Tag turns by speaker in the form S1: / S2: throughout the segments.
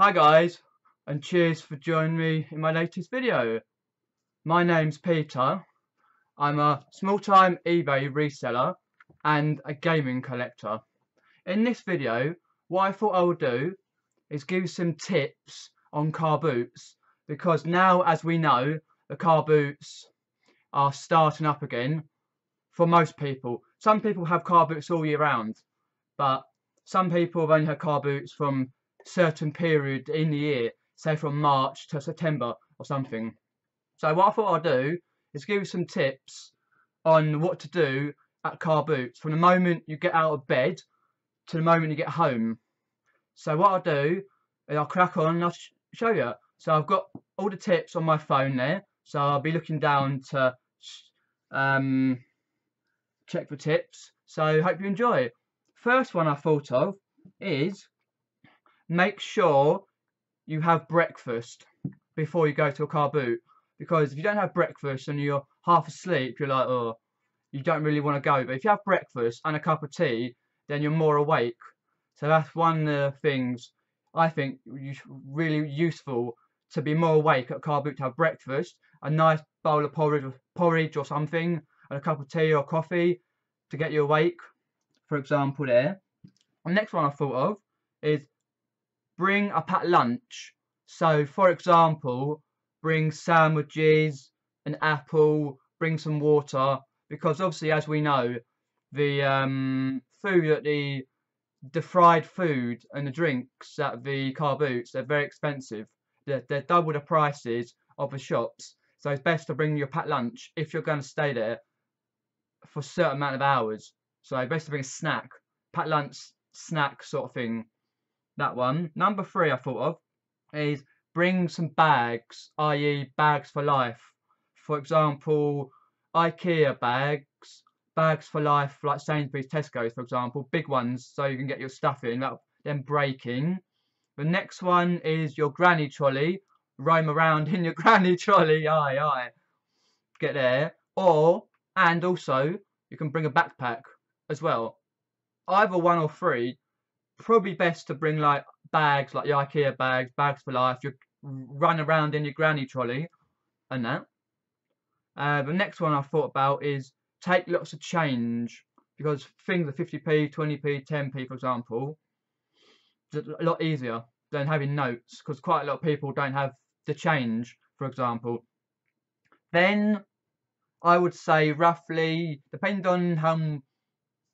S1: Hi guys, and cheers for joining me in my latest video. My name's Peter. I'm a small-time eBay reseller and a gaming collector. In this video, what I thought I would do is give some tips on car boots, because now, as we know, the car boots are starting up again for most people. Some people have car boots all year round, but some people have only had car boots from certain period in the year, say from March to September or something. So what I thought I'd do is give you some tips on what to do at car boots from the moment you get out of bed to the moment you get home. So what I'll do is I'll crack on and I'll show you. So I've got all the tips on my phone there, so I'll be looking down to check for tips. So hope you enjoy. First one I thought of is make sure you have breakfast before you go to a car boot, because if you don't have breakfast and you're half asleep, you're like, oh, you don't really want to go. But if you have breakfast and a cup of tea, then you're more awake. So that's one of the things I think really useful, to be more awake at a car boot, to have breakfast, a nice bowl of porridge or something, and a cup of tea or coffee to get you awake, for example there. The next one I thought of is bring a packed lunch. So for example, bring sandwiches, an apple, bring some water, because obviously, as we know, the food at the fried food and the drinks at the car boots, they're very expensive. They're double the prices of the shops. So it's best to bring your packed lunch if you're going to stay there for a certain amount of hours. So best to bring a snack, packed lunch, snack sort of thing. That one. Number 3 I thought of is bring some bags, i.e. bags for life. For example, IKEA bags for life, like Sainsbury's, Tesco's, for example, big ones, so you can get your stuff in without them breaking. The next one is your granny trolley. Roam around in your granny trolley, aye. Get there. And also, you can bring a backpack as well. Either 1 or 3. Probably best to bring like bags, like the IKEA bags for life. You run around in your granny trolley and that. The next one I thought about is take lots of change, because things are 50p, 20p, 10p, for example. It's a lot easier than having notes, because quite a lot of people don't have the change, for example. Then I would say roughly, depending on how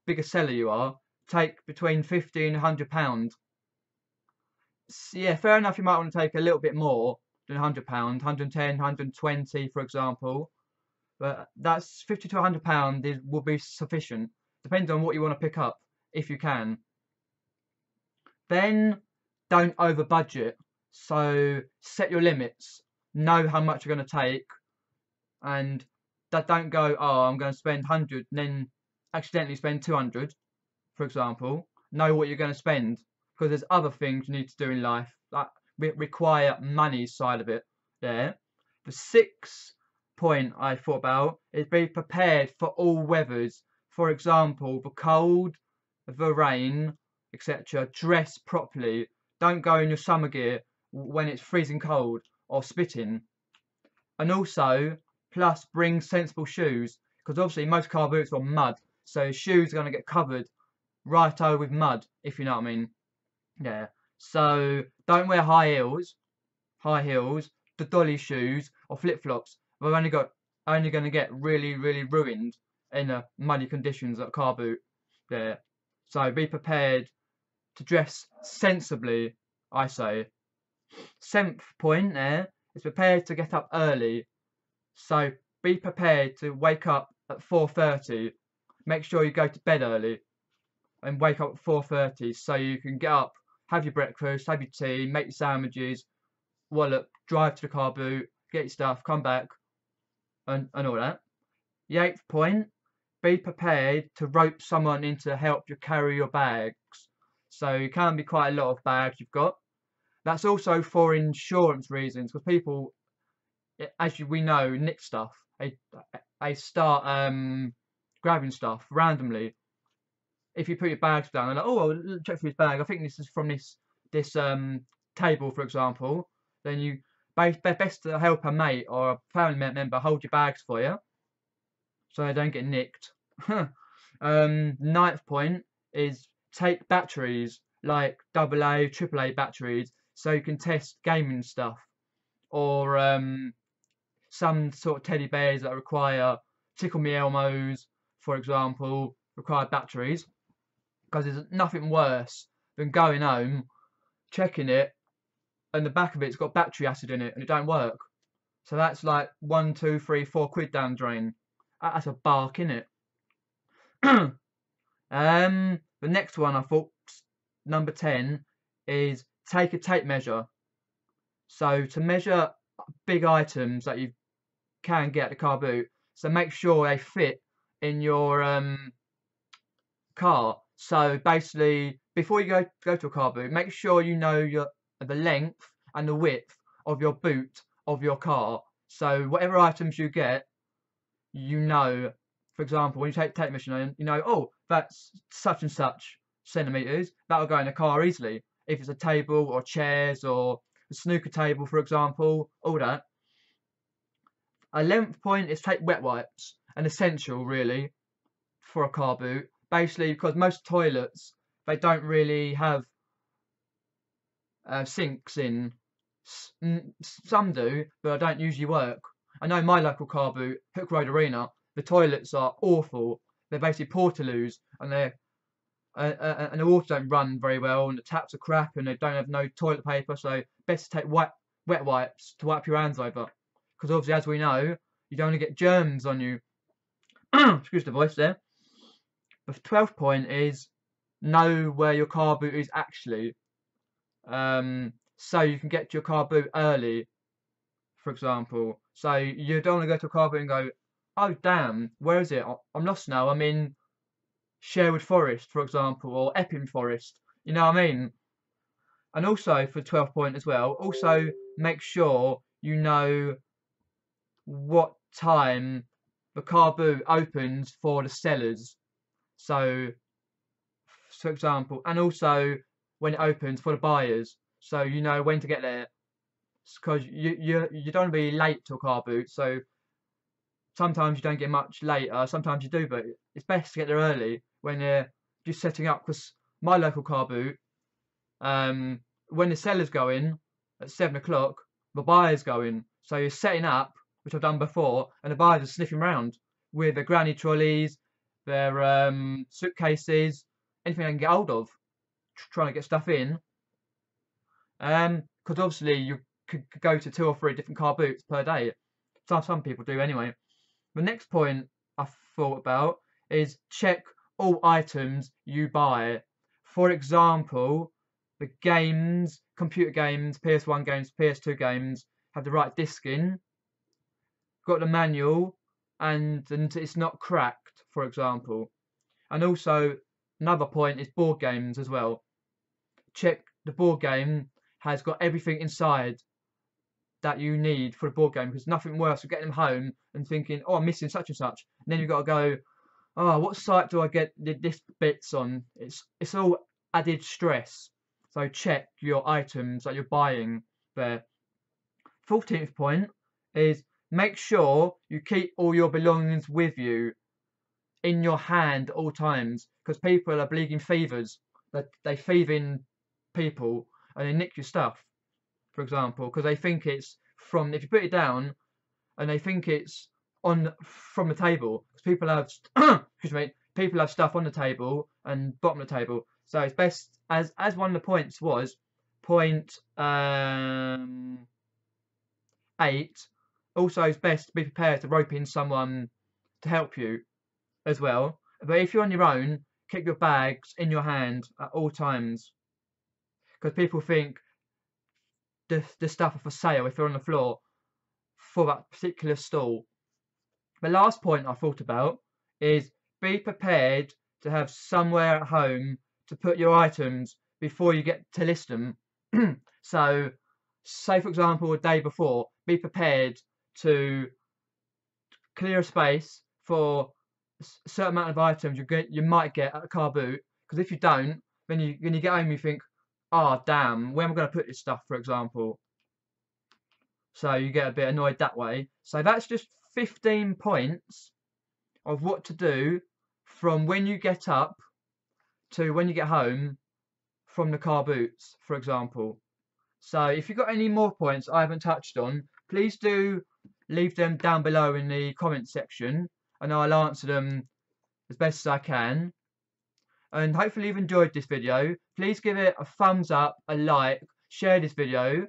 S1: big a seller you are, take between £50 and £100. Yeah, fair enough, you might want to take a little bit more than £100, 110, 120, for example. But that's £50 to £100 will be sufficient, depending on what you want to pick up, if you can. Then don't over budget. So set your limits. Know how much you're going to take, and don't go, oh, I'm going to spend 100 and then accidentally spend 200, for example. Know what you're going to spend, because there's other things you need to do in life that require money side of it there. The 6th point I thought about is be prepared for all weathers. For example, the cold, the rain, etc. Dress properly. Don't go in your summer gear when it's freezing cold or spitting. And also, plus bring sensible shoes, because obviously most car boots are mud, so shoes are going to get covered right over with mud, if you know what I mean. Yeah. So don't wear high heels, the dolly shoes or flip flops. They're only going to get really ruined in the muddy conditions at a car boot. Yeah. So be prepared to dress sensibly, I say. 7th point there is prepared to get up early. So be prepared to wake up at 4:30. Make sure you go to bed early and wake up at 4:30, so you can get up, have your breakfast, have your tea, make your sandwiches, drive to the car boot, get your stuff, come back, and all that. The 8th point, be prepared to rope someone in to help you carry your bags. So it can be quite a lot of bags you've got. That's also for insurance reasons, because people, as we know, nick stuff. They start grabbing stuff randomly. If you put your bags down, they're like, oh, I'll check for his bag. I think this is from this table, for example, then you best to help a mate or a family member hold your bags for you, so they don't get nicked. Ninth point is take batteries like AA, AAA batteries, so you can test gaming stuff, or some sort of teddy bears that require Tickle Me Elmos, for example, require batteries, because there's nothing worse than going home, checking it, and the back of it's got battery acid in it and it don't work. So that's like 1, 2, 3, 4 quid down the drain. That's a bark, innit? The next one I thought, number 10, is take a tape measure. So to measure big items that you can get at the car boot, so make sure they fit in your car. So basically, before you go to a car boot, make sure you know the length and the width of your boot of your car. So whatever items you get, you know, for example, when you take tape measure, you know, oh, that's such and such centimeters. That'll go in the car easily. If it's a table or chairs or a snooker table, for example, all that. 11th point is take wet wipes, an essential really for a car boot. Basically, because most toilets, they don't really have sinks in. Some do, but I don't usually work. I know my local car boot, Hook Road Arena, the toilets are awful. They're basically portaloos, and and the water don't run very well, and the taps are crap, and they don't have no toilet paper. So best to take wet wipes to wipe your hands over, because obviously, as we know, you don't want to get germs on you. Excuse the voice there. The 12th point is know where your car boot is actually. So you can get to your car boot early, for example. So you don't want to go to a car boot and go, oh damn, where is it? I'm lost now. I'm in Sherwood Forest, for example, or Epping Forest. You know what I mean? And also for 12th point as well, also make sure you know what time the car boot opens for the sellers. So, for example, and also when it opens for the buyers, so you know when to get there. Because you don't want to be late to a car boot. So sometimes you don't get much later. Sometimes you do, but it's best to get there early when they're just setting up. Because my local car boot, when the sellers go in at 7 o'clock, the buyers go in. So you're setting up, which I've done before, and the buyers are sniffing around with their granny trolleys, their suitcases, anything they can get hold of, trying to get stuff in. Because obviously you could go to 2 or 3 different car boots per day. Some people do anyway. The next point I thought about is check all items you buy. For example, the games, computer games, PS1 games, PS2 games have the right disc in, got the manual, and it's not cracked, for example. And also, another point is board games as well. Check the board game has got everything inside that you need for a board game, because nothing worse than getting them home and thinking, oh, I'm missing such and such. And then you've got to go, oh, what site do I get this bits on? It's all added stress. So check your items that you're buying there. 14th point is make sure you keep all your belongings with you in your hand at all times, because people are bleeding thievers. They thieve in people and they nick your stuff, for example, because they think it's from, if you put it down and they think it's from the table, because people have excuse me, people have stuff on the table and bottom of the table. So it's best, as one of the points was point 8, also it's best to be prepared to rope in someone to help you as well. But if you're on your own, keep your bags in your hand at all times, because people think the stuff are for sale if they're on the floor for that particular stall. The last point I thought about is be prepared to have somewhere at home to put your items before you get to list them. So, say for example, a day before, be prepared to clear a space for a certain amount of items you might get at a car boot. Because if you don't, then you get home, you think, oh damn, where am I going to put this stuff, for example? So you get a bit annoyed that way. So that's just 15 points of what to do from when you get up to when you get home from the car boots, for example. So if you've got any more points I haven't touched on, please do leave them down below in the comment section and I'll answer them as best as I can. And hopefully you've enjoyed this video. Please give it a thumbs up, a like, share this video,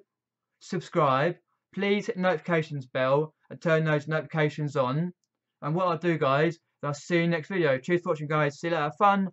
S1: subscribe. Please hit the notifications bell and turn those notifications on. And what I'll do, guys, is I'll see you next video. Cheers for watching, guys. See you later. Have fun.